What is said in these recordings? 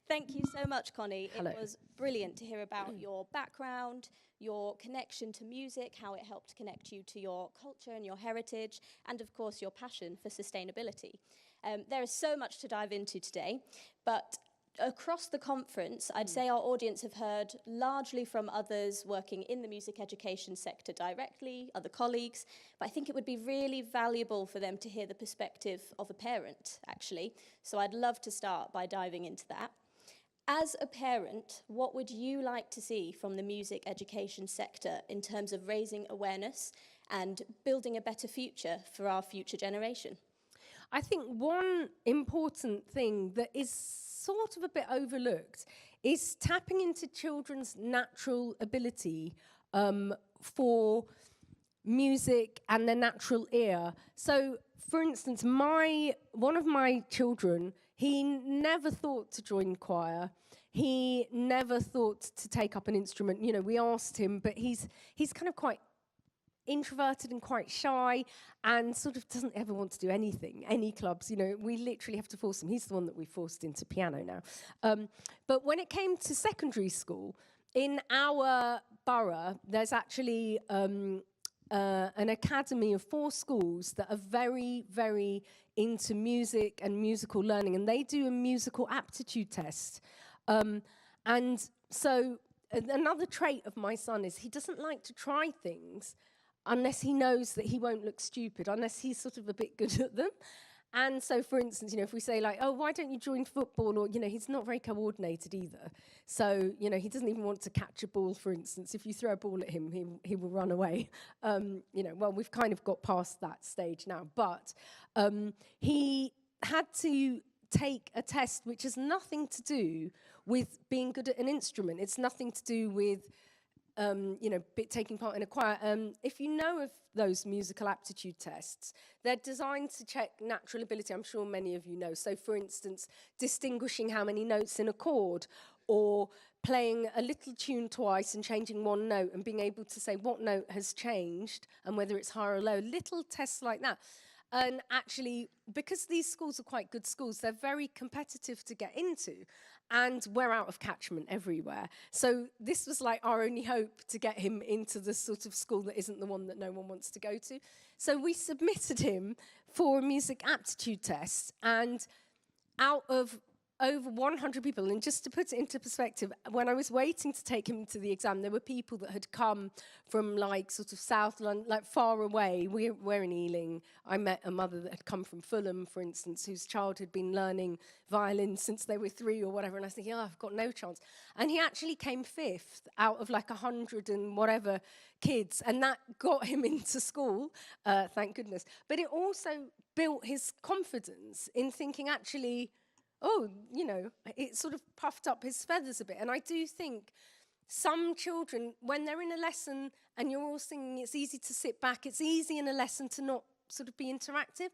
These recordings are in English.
Thank you so much, Connie. Hello. It was brilliant to hear about your background, your connection to music, how it helped connect you to your culture and your heritage, and of course your passion for sustainability. There is so much to dive into today, but across the conference, I'd say our audience have heard largely from others working in the music education sector directly, other colleagues, but I think it would be really valuable for them to hear the perspective of a parent, actually. So I'd love to start by diving into that. As a parent, what would you like to see from the music education sector in terms of raising awareness and building a better future for our future generation? I think one important thing that is sort of a bit overlooked is tapping into children's natural ability for music and their natural ear. So, for instance, one of my children, he never thought to join choir. He never thought to take up an instrument. You know, we asked him, but he's kind of quite introverted and quite shy and sort of doesn't ever want to do anything, any clubs. You know, we literally have to force him. He's the one that we forced into piano now. But when it came to secondary school, in our borough, there's actually an academy of 4 schools that are very, very into music and musical learning, and they do a musical aptitude test. And so another trait of my son is he doesn't like to try things unless he knows that he won't look stupid, unless he's sort of a bit good at them. And so, for instance, you know, if we say like, oh, why don't you join football? Or, you know, he's not very coordinated either. So, you know, he doesn't even want to catch a ball, for instance. If you throw a ball at him, he will run away. You know, well, we've kind of got past that stage now. But he had to take a test which has nothing to do with being good at an instrument. It's nothing to do with you know, taking part in a choir. If you know of those musical aptitude tests, they're designed to check natural ability. I'm sure many of you know. So, for instance, distinguishing how many notes in a chord, or playing a little tune twice and changing one note and being able to say what note has changed and whether it's high or low. Little tests like that. And actually, because these schools are quite good schools, they're very competitive to get into. And we're out of catchment everywhere. So this was like our only hope to get him into the sort of school that isn't the one that no one wants to go to. So we submitted him for a music aptitude test. And out of over 100 people, and just to put it into perspective, when I was waiting to take him to the exam, there were people that had come from like sort of South London, like far away. We're in Ealing. I met a mother that had come from Fulham, for instance, whose child had been learning violin since they were 3 or whatever, and I was thinking, oh, I've got no chance. And he actually came 5th out of like 100 and whatever kids, and that got him into school, thank goodness. But it also built his confidence in thinking, actually, oh, you know, it sort of puffed up his feathers a bit. And I do think some children, when they're in a lesson and you're all singing, it's easy to sit back. It's easy in a lesson to not sort of be interactive.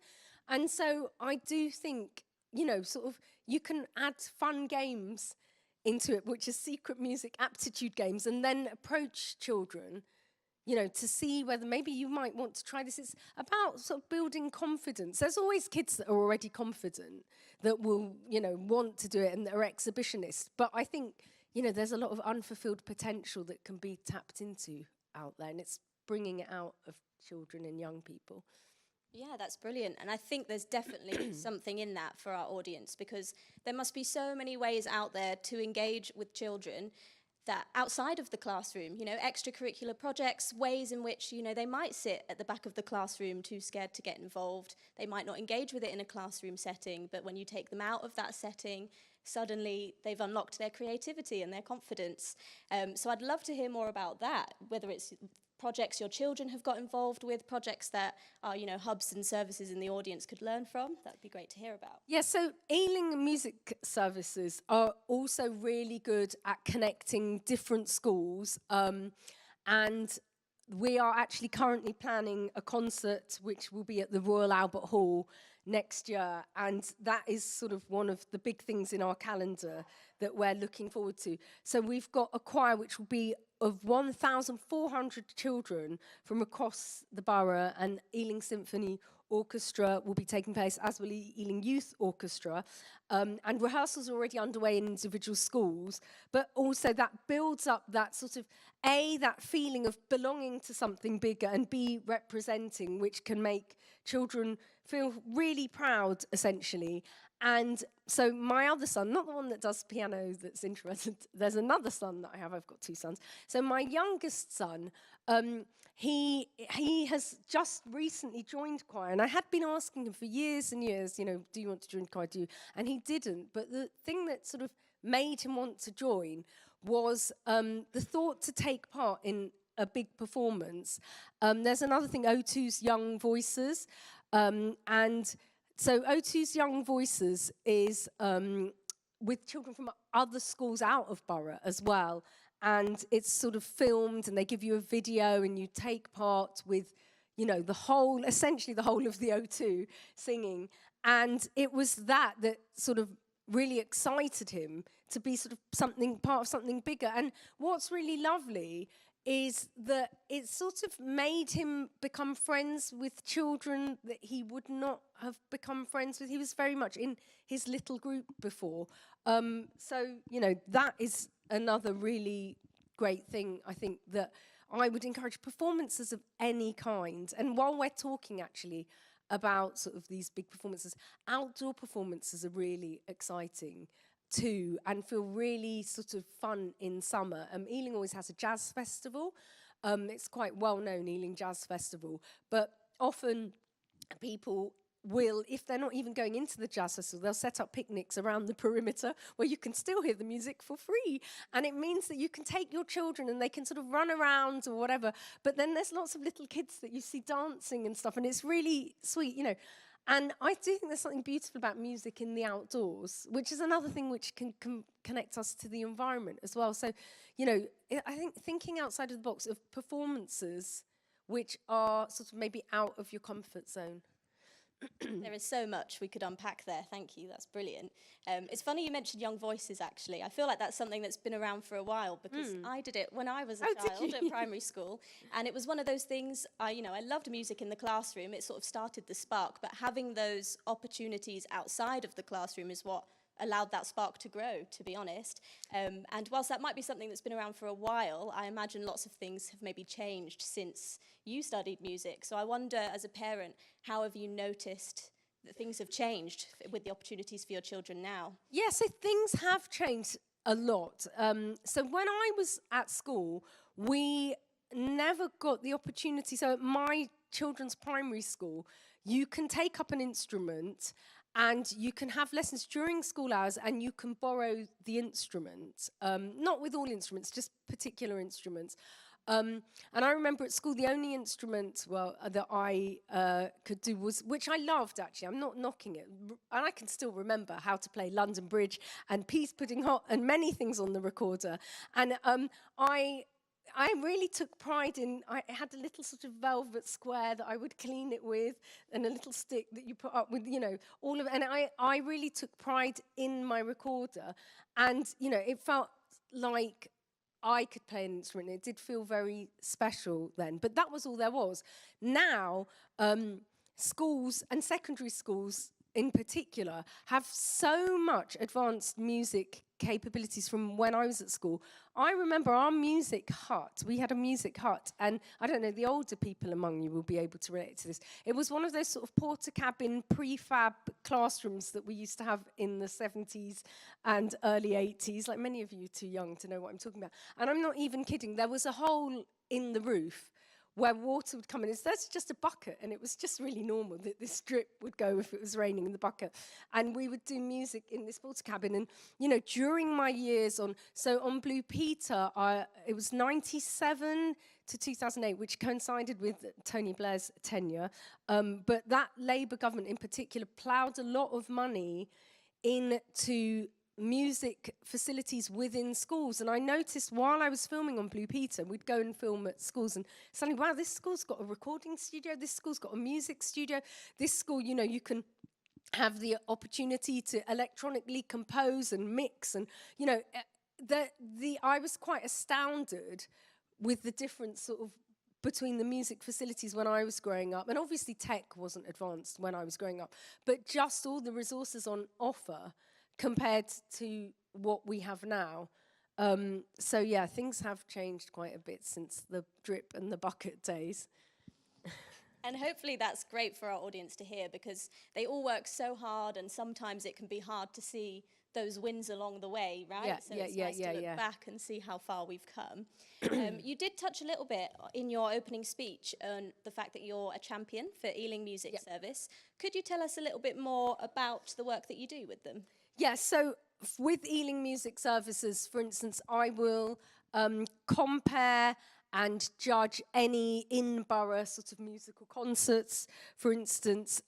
And so I do think, you know, sort of you can add fun games into it, which is secret music aptitude games, and then approach children, you know, to see whether maybe you might want to try this. It's about sort of building confidence. There's always kids that are already confident that will, you know, want to do it and that are exhibitionists. But I think, you know, there's a lot of unfulfilled potential that can be tapped into out there, and it's bringing it out of children and young people. Yeah, that's brilliant. And I think there's definitely something in that for our audience, because there must be so many ways out there to engage with children that outside of the classroom, you know, extracurricular projects, ways in which, you know, they might sit at the back of the classroom too scared to get involved. They might not engage with it in a classroom setting, but when you take them out of that setting, suddenly they've unlocked their creativity and their confidence. So I'd love to hear more about that, whether it's projects your children have got involved with, projects that are, you know, hubs and services in the audience could learn from. That would be great to hear about. Yeah, so Ealing Music Services are also really good at connecting different schools, and we are actually currently planning a concert which will be at the Royal Albert Hall next year, and that is sort of one of the big things in our calendar that we're looking forward to. So we've got a choir which will be of 1,400 children from across the borough, and Ealing Symphony Orchestra will be taking place, as will Ealing Youth Orchestra. And rehearsals are already underway in individual schools, but also that builds up that sort of, A, that feeling of belonging to something bigger, and B, representing, which can make children feel really proud, essentially. And so my other son, not the one that does piano that's interested, there's another son that I have, I've got two sons. So my youngest son, he has just recently joined choir, and I had been asking him for years and years, you know, do you want to join choir, and he didn't. But the thing that sort of made him want to join was the thought to take part in a big performance. There's another thing, O2's Young Voices, and so O2's Young Voices is with children from other schools out of borough as well, and it's sort of filmed, and they give you a video, and you take part with, you know, essentially the whole of the O2 singing. And it was that sort of really excited him to be sort of part of something bigger. And what's really lovely is that it sort of made him become friends with children that he would not have become friends with. He was very much in his little group before. So, you know, that is another really great thing, I think, that I would encourage performances of any kind. And while we're talking, actually, about sort of these big performances, outdoor performances are really exciting too, and feel really sort of fun in summer. Ealing always has a jazz festival. It's quite well known, Ealing Jazz Festival, but often people will, if they're not even going into the jazz festival, they'll set up picnics around the perimeter where you can still hear the music for free. And it means that you can take your children and they can sort of run around or whatever. But then there's lots of little kids that you see dancing and stuff, and it's really sweet, you know. And I do think there's something beautiful about music in the outdoors, which is another thing which can connect us to the environment as well. So, you know, I think thinking outside of the box of performances which are sort of maybe out of your comfort zone. There is so much we could unpack there. Thank you. That's brilliant. It's funny you mentioned Young Voices, actually. I feel like that's something that's been around for a while, because I did it when I was a child at primary school. And it was one of those things, I loved music in the classroom. It sort of started the spark. But having those opportunities outside of the classroom is what allowed that spark to grow, to be honest. And whilst that might be something that's been around for a while, I imagine lots of things have maybe changed since you studied music. So I wonder, as a parent, how have you noticed that things have changed with the opportunities for your children now? Yeah, so things have changed a lot. So when I was at school, we never got the opportunity. So at my children's primary school, you can take up an instrument and you can have lessons during school hours, and you can borrow the instrument. Not with all instruments, just particular instruments. And I remember at school, the only instrument, that I could do was, which I loved, actually, I'm not knocking it, and I can still remember how to play London Bridge and Peas Pudding Hot and many things on the recorder. And I really took pride in, I had a little sort of velvet square that I would clean it with, and a little stick that you put up with, you know, all of it. And I really took pride in my recorder. And, you know, it felt like I could play an instrument. It did feel very special then. But that was all there was. Now, schools and secondary schools in particular have so much advanced music capabilities from when I was at school. I remember our music hut. We had a music hut, and I don't know, the older people among you will be able to relate to this. It was one of those sort of porter cabin prefab classrooms that we used to have in the 70s and early 80s. Like, many of you are too young to know what I'm talking about. And I'm not even kidding. There was a hole in the roof where water would come in. That's just a bucket, and it was just really normal that this drip would go if it was raining in the bucket. And we would do music in this water cabin. And, you know, during my years on Blue Peter, it was 97 to 2008, which coincided with Tony Blair's tenure. But that Labour government in particular ploughed a lot of money into music facilities within schools. And I noticed while I was filming on Blue Peter, we'd go and film at schools, and suddenly, wow, this school's got a recording studio, this school's got a music studio, this school, you know, you can have the opportunity to electronically compose and mix, and I was quite astounded with the difference sort of between the music facilities when I was growing up, and obviously tech wasn't advanced when I was growing up, but just all the resources on offer compared to what we have now. So yeah, things have changed quite a bit since the drip and the bucket days. And hopefully that's great for our audience to hear, because they all work so hard, and sometimes it can be hard to see those wins along the way, right? Yeah, so yeah, it's yeah, nice yeah, to look yeah. back and see how far we've come. You did touch a little bit in your opening speech on the fact that you're a champion for Ealing Music Service. Could you tell us a little bit more about the work that you do with them? Yeah, so with Ealing Music Services, for instance, I will compare and judge any in-borough sort of musical concerts. For instance,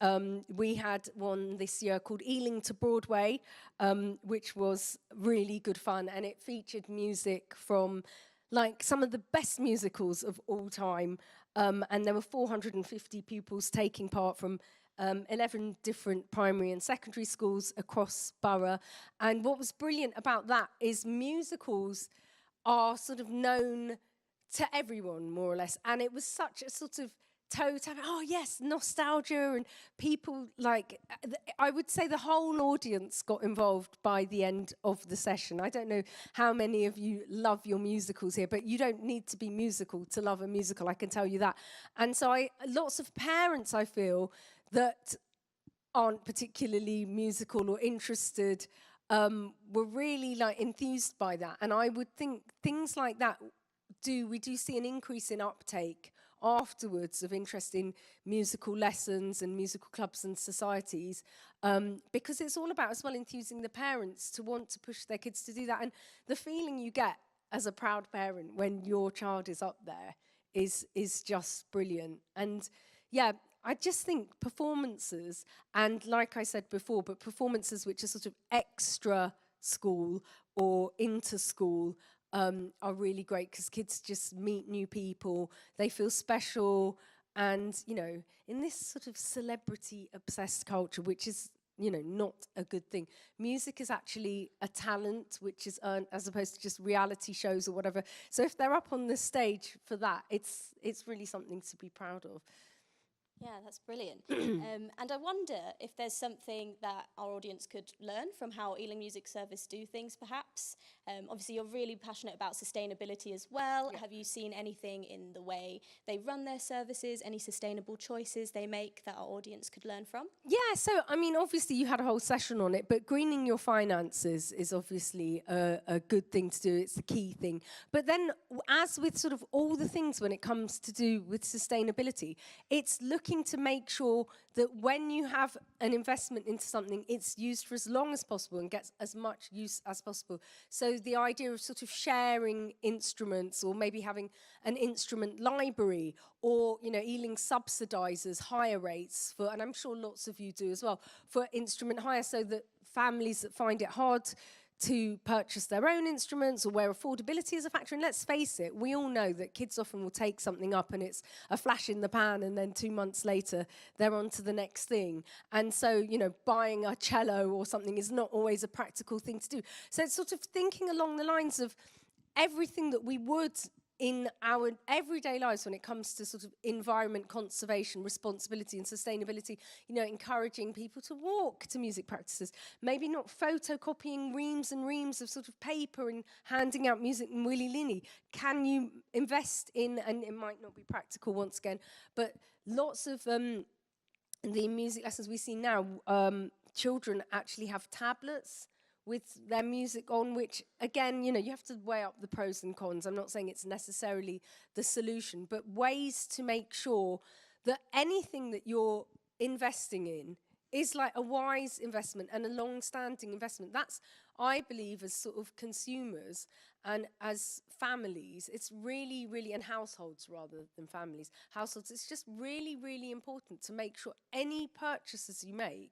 we had one this year called Ealing to Broadway, which was really good fun, and it featured music from like some of the best musicals of all time, and there were 450 pupils taking part from 11 different primary and secondary schools across Borough. And what was brilliant about that is musicals are sort of known to everyone, more or less. And it was such a sort of oh yes, nostalgia, and people like, I would say the whole audience got involved by the end of the session. I don't know how many of you love your musicals here, but you don't need to be musical to love a musical, I can tell you that. And so lots of parents, I feel, that aren't particularly musical or interested were really like enthused by that. And I would think things like that we do see an increase in uptake afterwards of interest in musical lessons and musical clubs and societies, because it's all about as well enthusing the parents to want to push their kids to do that. And the feeling you get as a proud parent when your child is up there is just brilliant. And yeah, I just think performances, and like I said before, but performances which are sort of extra school or inter school, are really great, because kids just meet new people, they feel special, and, in this sort of celebrity-obsessed culture, which is, not a good thing, music is actually a talent which is earned as opposed to just reality shows or whatever. So if they're up on the stage for that, it's really something to be proud of. Yeah, that's brilliant. And I wonder if there's something that our audience could learn from how Ealing Music Service do things, perhaps. Obviously, you're really passionate about sustainability as well. Yeah. Have you seen anything in the way they run their services, any sustainable choices they make that our audience could learn from? Yeah, so, I mean, obviously you had a whole session on it, but greening your finances is obviously a good thing to do. It's the key thing. But then, as with sort of all the things when it comes to do with sustainability, it's looking to make sure that when you have an investment into something, it's used for as long as possible and gets as much use as possible. So the idea of sort of sharing instruments, or maybe having an instrument library, or, Ealing subsidises hire rates for, and I'm sure lots of you do as well, for instrument hire, so that families that find it hard to purchase their own instruments, or where affordability is a factor. And let's face it, we all know that kids often will take something up and it's a flash in the pan, and then 2 months later they're on to the next thing. And so, buying a cello or something is not always a practical thing to do. So it's sort of thinking along the lines of everything that we would in our everyday lives when it comes to sort of environment conservation, responsibility and sustainability, encouraging people to walk to music practices, maybe not photocopying reams and reams of sort of paper and handing out music willy-nilly. Can you invest in, and it might not be practical once again, but lots of the music lessons we see now, children actually have tablets with their music on, which, again, you have to weigh up the pros and cons. I'm not saying it's necessarily the solution, but ways to make sure that anything that you're investing in is like a wise investment and a long-standing investment. That's, I believe, as sort of consumers and as families, it's really, really, and households rather than families, households, it's just really, really important to make sure any purchases you make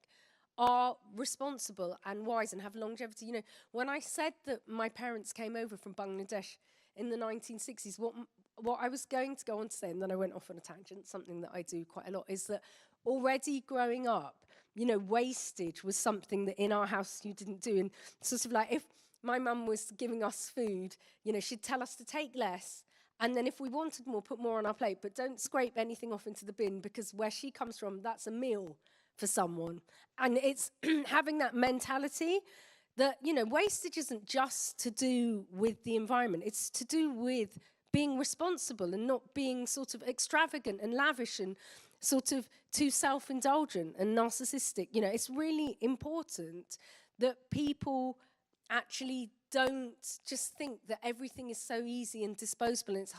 are responsible and wise and have longevity. When I said that my parents came over from Bangladesh in the 1960s, what I was going to go on to say, and then I went off on a tangent, something that I do quite a lot, is that already growing up, wastage was something that in our house you didn't do. And sort of like if my mum was giving us food, she'd tell us to take less. And then if we wanted more, put more on our plate, but don't scrape anything off into the bin, because where she comes from, that's a meal for someone. And it's having that mentality that, wastage isn't just to do with the environment. It's to do with being responsible and not being sort of extravagant and lavish and sort of too self-indulgent and narcissistic. It's really important that people actually don't just think that everything is so easy and disposable, and it's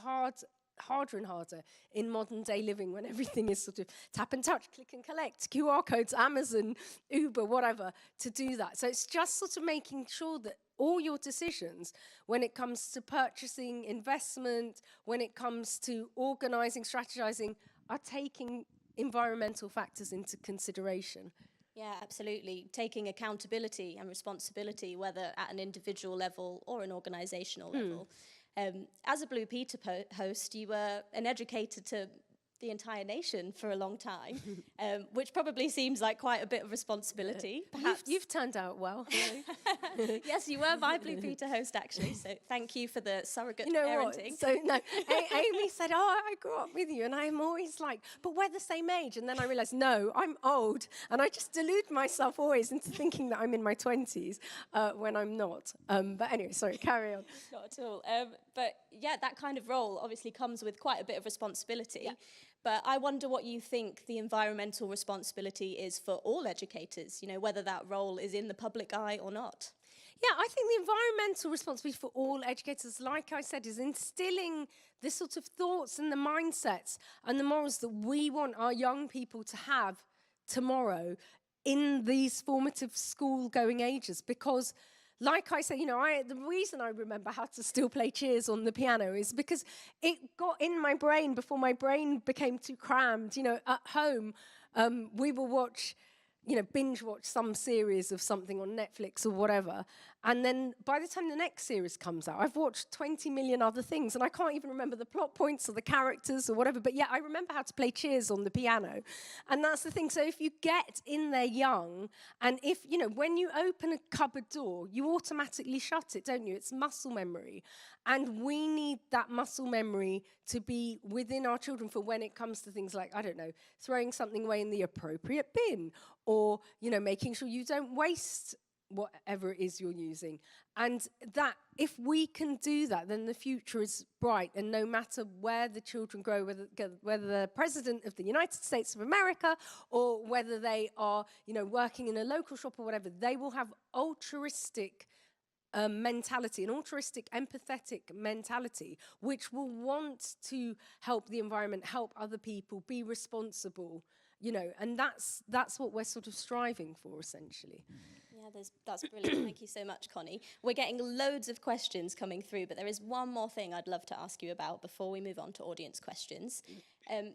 harder and harder in modern day living when everything is sort of tap and touch, click and collect, QR codes, Amazon, Uber, whatever, to do that. So it's just sort of making sure that all your decisions when it comes to purchasing, investment, when it comes to organizing, strategizing, are taking environmental factors into consideration. Yeah, absolutely. Taking accountability and responsibility, whether at an individual level or an organizational level. As a Blue Peter host, you were an educator to the entire nation for a long time, which probably seems like quite a bit of responsibility. Perhaps You've turned out well. Yes, you were my Blue Peter host, actually. So thank you for the surrogate parenting. What? So no, Amy said, I grew up with you, and I'm always like, but we're the same age. And then I realised, no, I'm old, and I just delude myself always into thinking that I'm in my 20s when I'm not. But anyway, sorry, carry on. Not at all. But yeah, that kind of role obviously comes with quite a bit of responsibility. Yeah. But I wonder what you think the environmental responsibility is for all educators, whether that role is in the public eye or not. Yeah, I think the environmental responsibility for all educators, like I said, is instilling the sort of thoughts and the mindsets and the morals that we want our young people to have tomorrow in these formative school-going ages. Because, like I said, the reason I remember how to still play Cheers on the piano is because it got in my brain before my brain became too crammed. At home, we will watch, binge watch some series of something on Netflix or whatever. And then by the time the next series comes out, I've watched 20 million other things, and I can't even remember the plot points or the characters or whatever. But yeah, I remember how to play Cheers on the piano. And that's the thing. So if you get in there young, and if, when you open a cupboard door, you automatically shut it, don't you? It's muscle memory. And we need that muscle memory to be within our children for when it comes to things like, I don't know, throwing something away in the appropriate bin, or, making sure you don't waste whatever it is you're using. And that, if we can do that, then the future is bright. And no matter where the children grow, whether they're president of the United States of America or whether they are, working in a local shop or whatever, they will have altruistic mentality, an altruistic, empathetic mentality, which will want to help the environment, help other people, be responsible, and that's what we're sort of striving for, essentially. Yeah, that's brilliant. Thank you so much, Connie. We're getting loads of questions coming through, but there is one more thing I'd love to ask you about before we move on to audience questions.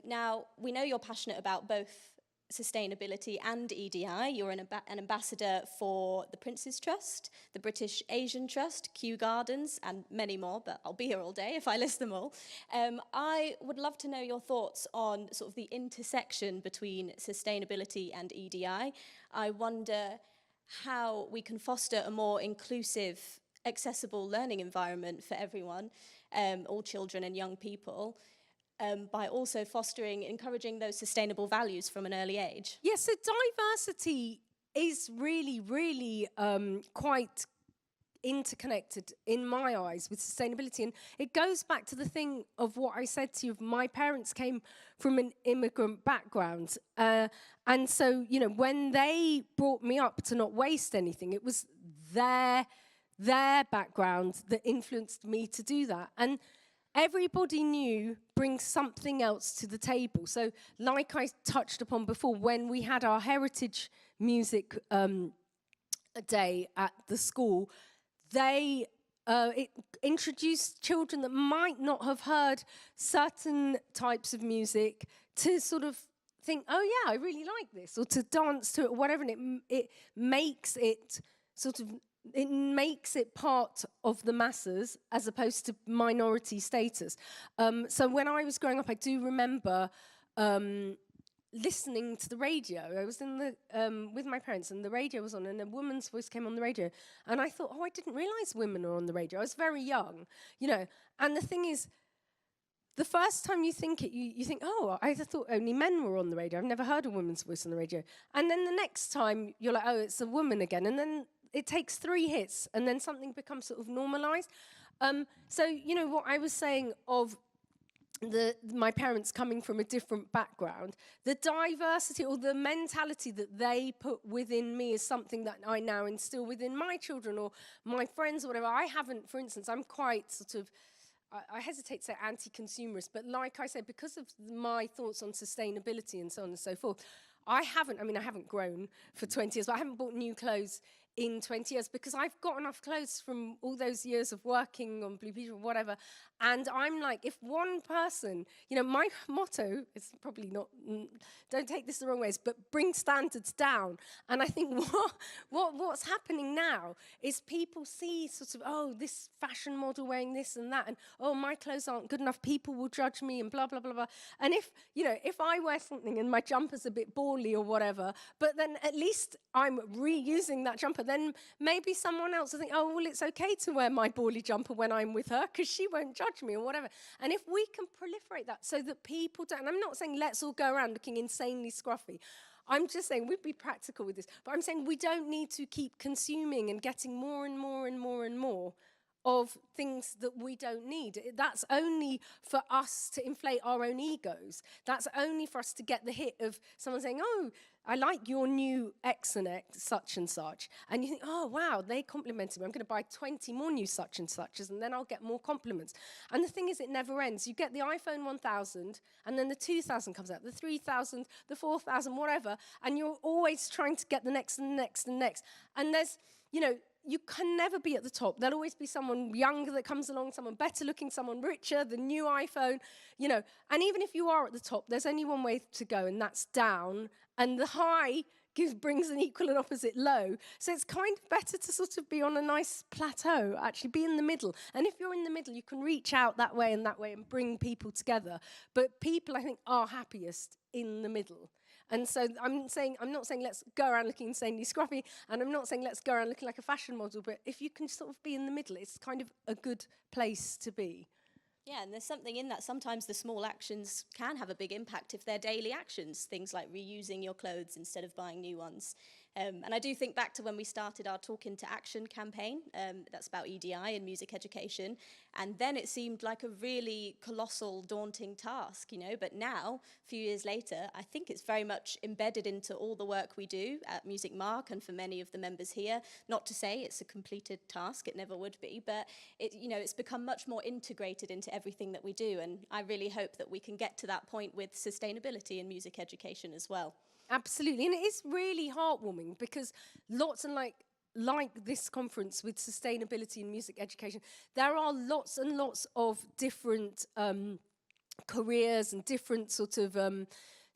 Now, we know you're passionate about both sustainability and EDI. You're an ambassador for the Prince's Trust, the British Asian Trust, Kew Gardens, and many more, but I'll be here all day if I list them all. I would love to know your thoughts on sort of the intersection between sustainability and EDI. I wonder how we can foster a more inclusive, accessible learning environment for everyone, all children and young people, by also encouraging those sustainable values from an early age. Yes, so diversity is really, really quite interconnected in my eyes with sustainability. And it goes back to the thing of what I said to you. My parents came from an immigrant background. And so, when they brought me up to not waste anything, it was their background that influenced me to do that. And everybody new brings something else to the table. So like I touched upon before, when we had our heritage music day at the school, it introduced children that might not have heard certain types of music to sort of think, oh yeah, I really like this, or to dance to it, or whatever, and it makes it sort of, it makes it part of the masses as opposed to minority status. So when I was growing up, I do remember listening to the radio. I was in the with my parents, and the radio was on, and a woman's voice came on the radio, and I thought, oh, I didn't realise women are on the radio. I was very young, you know. And the thing is, the first time you think it, you think, oh, I thought only men were on the radio. I've never heard a woman's voice on the radio. And then the next time, you're like, oh, it's a woman again. And then it takes 3 hits, and then something becomes sort of normalised. So, you know, what I was saying of my parents coming from a different background, the diversity or the mentality that they put within me is something that I now instill within my children or my friends or whatever. I haven't, for instance, I'm quite sort of, I hesitate to say anti-consumerist, but like I said, because of my thoughts on sustainability and so on and so forth, I haven't grown for 20 years, but I haven't bought new clothes in 20 years because I've got enough clothes from all those years of working on Blue Peter or whatever. And I'm like, if one person, you know, my motto is probably not, don't take this the wrong ways, but bring standards down. And I think what's happening now is people see sort of, oh, this fashion model wearing this and that, and oh, my clothes aren't good enough, people will judge me and blah, blah, blah, blah. And if, you know, if I wear something and my jumper's a bit bally or whatever, but then at least I'm reusing that jumper, then maybe someone else will think, oh, well, it's okay to wear my bally jumper when I'm with her because she won't judge me or whatever. And if we can proliferate that so that people don't, and I'm not saying let's all go around looking insanely scruffy. I'm just saying we'd be practical with this, but I'm saying we don't need to keep consuming and getting more and more and more and more of things that we don't need. That's only for us to inflate our own egos. That's only for us to get the hit of someone saying, oh, I like your new X and X, such and such. And you think, oh, wow, they complimented me. I'm going to buy 20 more new such and suches, and then I'll get more compliments. And the thing is, it never ends. You get the iPhone 1000, and then the 2000 comes out, the 3000, the 4000, whatever, and you're always trying to get the next and next and next. And there's, you know, you can never be at the top. There'll always be someone younger that comes along, someone better looking, someone richer, the new iPhone, you know. And even if you are at the top, there's only one way to go, and that's down. And the high brings an equal and opposite low. So it's kind of better to sort of be on a nice plateau, actually be in the middle. And if you're in the middle, you can reach out that way and bring people together. But people, I think, are happiest in the middle. And so I'm not saying let's go around looking insanely scruffy, and I'm not saying let's go around looking like a fashion model, but if you can sort of be in the middle, it's kind of a good place to be. Yeah, and there's something in that. Sometimes the small actions can have a big impact if they're daily actions, things like reusing your clothes instead of buying new ones. And I do think back to when we started our Talk Into Action campaign. That's about EDI and music education. And then it seemed like a really colossal, daunting task, you know. But now, a few years later, I think it's very much embedded into all the work we do at Music Mark and for many of the members here. Not to say it's a completed task, it never would be, but it's become much more integrated into everything that we do. And I really hope that we can get to that point with sustainability in music education as well. Absolutely, and it is really heartwarming because lots and like this conference with sustainability in music education, there are lots and lots of different careers and different sort of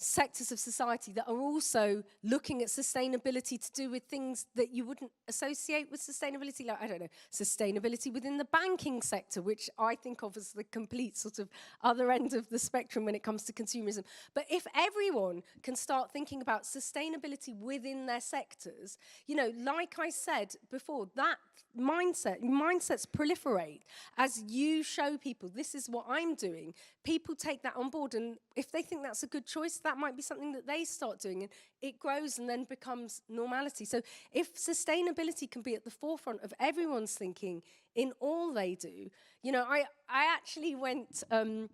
sectors of society that are also looking at sustainability to do with things that you wouldn't associate with sustainability, like, I don't know, sustainability within the banking sector, which I think of as the complete sort of other end of the spectrum when it comes to consumerism. But if everyone can start thinking about sustainability within their sectors, you know, like I said before, that mindsets proliferate as you show people this is what I'm doing. People take that on board, and if they think that's a good choice, that might be something that they start doing, and it grows and then becomes normality. So if sustainability can be at the forefront of everyone's thinking in all they do, you know, I actually went to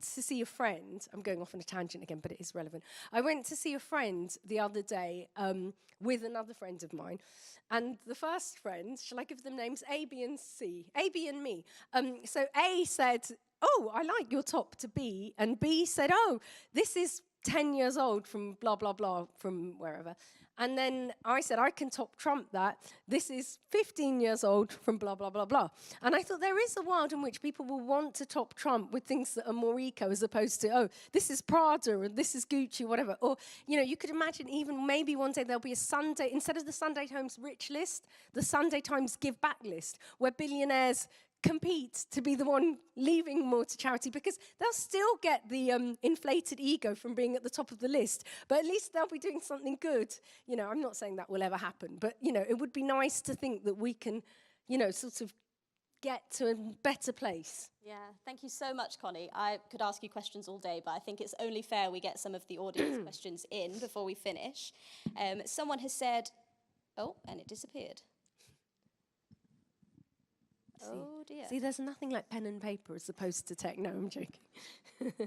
see a friend. I'm going off on a tangent again, but it is relevant. I went to see a friend the other day with another friend of mine, and the first friend, shall I give them names? A, B, and C. A, B, and me. So A said, oh, I like your top to B, and B said, oh, this is 10 years old from blah, blah, blah, from wherever. And then I said, I can top trump that. This is 15 years old from blah, blah, blah, blah. And I thought there is a world in which people will want to top trump with things that are more eco as opposed to, oh, this is Prada and this is Gucci, whatever. Or, you know, you could imagine even maybe one day there'll be a Sunday, instead of the Sunday Times rich list, the Sunday Times give back list, where billionaires compete to be the one leaving more to charity, because they'll still get the inflated ego from being at the top of the list, but at least they'll be doing something good. You know, I'm not saying that will ever happen, but, you know, it would be nice to think that we can, you know, sort of get to a better place. Yeah, thank you so much, Connie. I could ask you questions all day, but I think it's only fair we get some of the audience questions in before we finish. Someone has said, oh, and it disappeared. Oh dear. See, there's nothing like pen and paper as opposed to tech. No, I'm joking.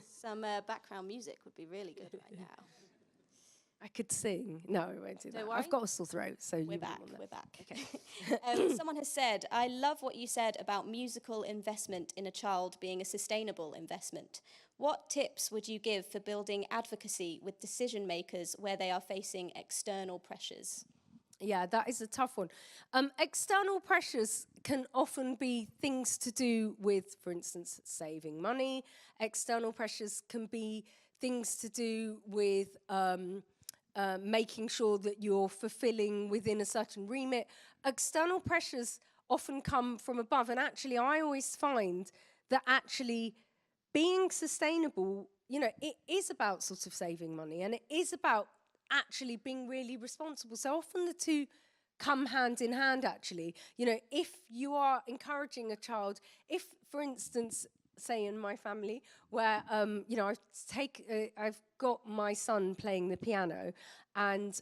Some background music would be really good right now. I could sing. No, I won't do that. Don't worry. I've got a sore throat, so We're back. Okay. Someone has said, I love what you said about musical investment in a child being a sustainable investment. What tips would you give for building advocacy with decision makers where they are facing external pressures? Yeah, that is a tough one. External pressures can often be things to do with, for instance, saving money. External pressures can be things to do with making sure that you're fulfilling within a certain remit. External pressures often come from above, and actually I always find that actually being sustainable, you know, it is about sort of saving money, and it is about actually being really responsible. So often the two come hand in hand, actually. You know, if you are encouraging a child, if, for instance, say in my family, where, you know, I've got my son playing the piano, and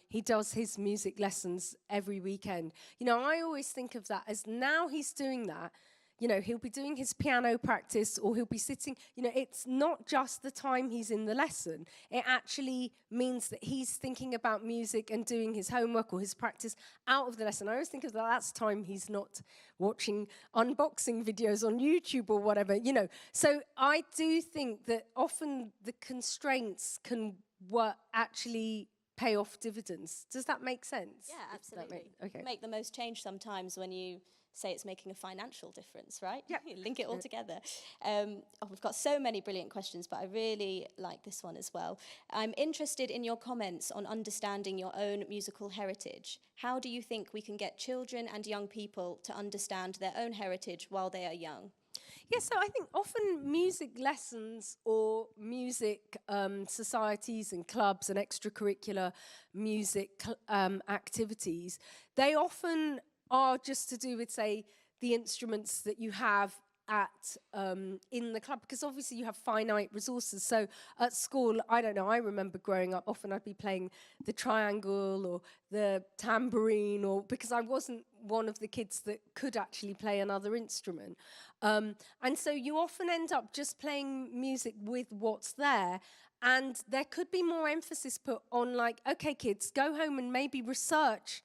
he does his music lessons every weekend. You know, I always think of that as, now he's doing that, you know, he'll be doing his piano practice, or he'll be sitting, you know, it's not just the time he's in the lesson. It actually means that he's thinking about music and doing his homework or his practice out of the lesson. I always think of that, that's time he's not watching unboxing videos on YouTube or whatever, you know. So I do think that often the constraints can actually pay off dividends. Does that make sense? Yeah, absolutely. Okay. Make the most change sometimes when you say it's making a financial difference, right? Yeah. Link it all together. We've got so many brilliant questions, but I really like this one as well. I'm interested in your comments on understanding your own musical heritage. How do you think we can get children and young people to understand their own heritage while they are young? Yeah, so I think often music lessons or music societies and clubs and extracurricular music activities, they often are just to do with, say, the instruments that you have at in the club, because obviously you have finite resources. So at school, I don't know, I remember growing up, often I'd be playing the triangle or the tambourine, or because I wasn't one of the kids that could actually play another instrument. And so you often end up just playing music with what's there. And there could be more emphasis put on, like, okay, kids, go home and maybe research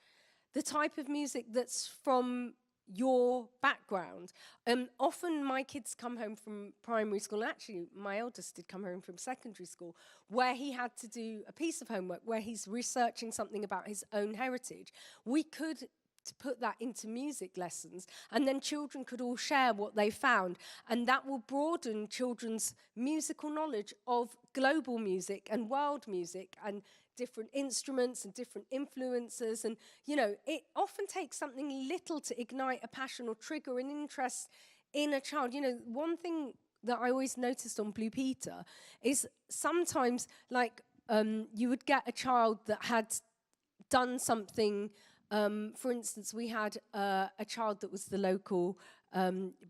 the type of music that's from your background. Often my kids come home from primary school, and actually my eldest did come home from secondary school, where he had to do a piece of homework where he's researching something about his own heritage. We could put that into music lessons, and then children could all share what they found, and that will broaden children's musical knowledge of global music and world music and different instruments and different influences. And, you know, it often takes something little to ignite a passion or trigger an interest in a child. You know, one thing that I always noticed on Blue Peter is sometimes, like, you would get a child that had done something. For instance, we had a child that was the local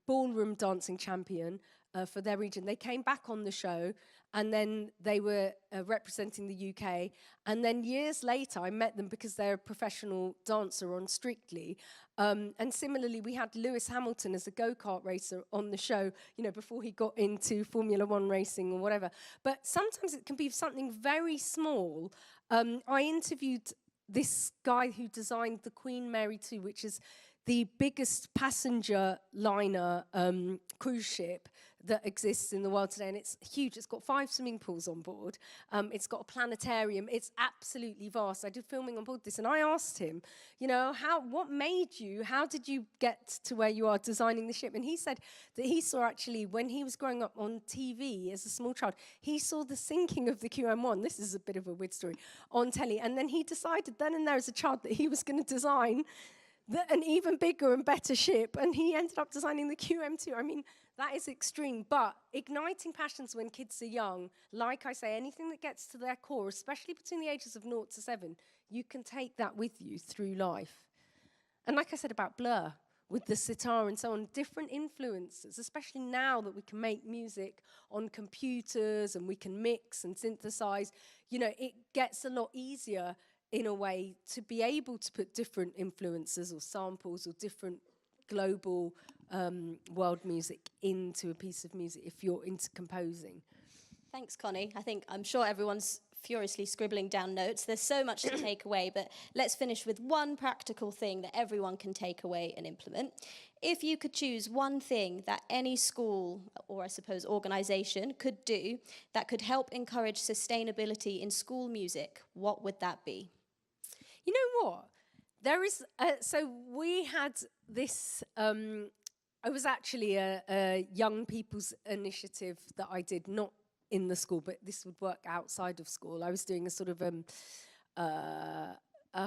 ballroom dancing champion for their region. They came back on the show, and then they were representing the UK. And then years later, I met them because they're a professional dancer on Strictly. And similarly, we had Lewis Hamilton as a go-kart racer on the show, you know, before he got into Formula One racing or whatever. But sometimes it can be something very small. I interviewed this guy who designed the Queen Mary 2, which is the biggest passenger liner cruise ship that exists in the world today, and it's huge. It's got 5 swimming pools on board. It's got a planetarium. It's absolutely vast. I did filming on board this, and I asked him, you know, what made you, how did you get to where you are designing the ship? And he said that he saw, actually, when he was growing up on TV as a small child, he saw the sinking of the QM1, this is a bit of a weird story, on telly, and then he decided then and there as a child that he was going to design an even bigger and better ship, and he ended up designing the QM2. I mean, that is extreme, but igniting passions when kids are young, like I say, anything that gets to their core, especially between the ages of 0 to 7, you can take that with you through life. And like I said about Blur, with the sitar and so on, different influences, especially now that we can make music on computers and we can mix and synthesize, you know, it gets a lot easier in a way to be able to put different influences or samples or different global world music into a piece of music if you're into composing. Thanks, Konnie. I'm sure everyone's furiously scribbling down notes. There's so much to take away, but let's finish with one practical thing that everyone can take away and implement. If you could choose one thing that any school, or I suppose organisation, could do that could help encourage sustainability in school music, what would that be? You know what? There is, so we had this, it was actually a young people's initiative that I did, not in the school, but this would work outside of school. I was doing a sort of a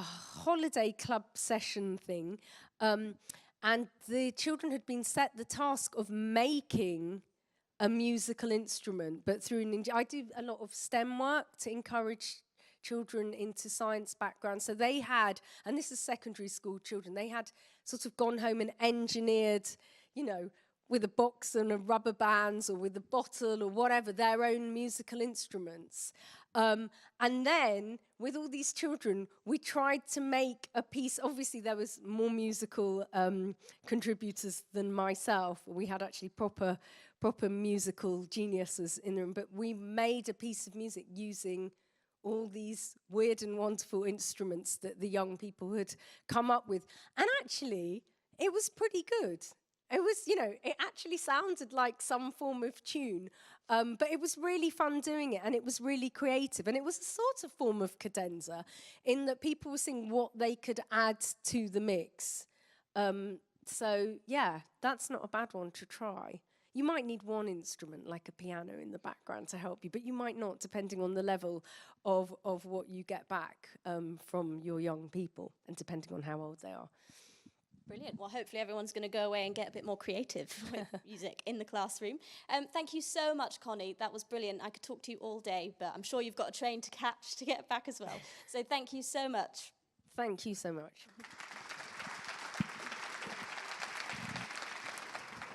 holiday club session thing, and the children had been set the task of making a musical instrument, but through I do a lot of STEM work to encourage children into science background. So they had, and this is secondary school children, they had sort of gone home and engineered, you know, with a box and a rubber bands or with a bottle or whatever, their own musical instruments. And then, with all these children, we tried to make a piece. Obviously, there was more musical contributors than myself. We had actually proper musical geniuses in the room. But we made a piece of music using all these weird and wonderful instruments that the young people had come up with. And actually, it was pretty good. It was, you know, it actually sounded like some form of tune, but it was really fun doing it, and it was really creative, and it was a sort of form of cadenza in that people were seeing what they could add to the mix. So, yeah, that's not a bad one to try. You might need one instrument, like a piano in the background to help you, but you might not, depending on the level of what you get back from your young people, and depending on how old they are. Brilliant. Well, hopefully everyone's going to go away and get a bit more creative with music in the classroom. Thank you so much, Konnie. That was brilliant. I could talk to you all day, but I'm sure you've got a train to catch to get back as well. So thank you so much. Thank you so much.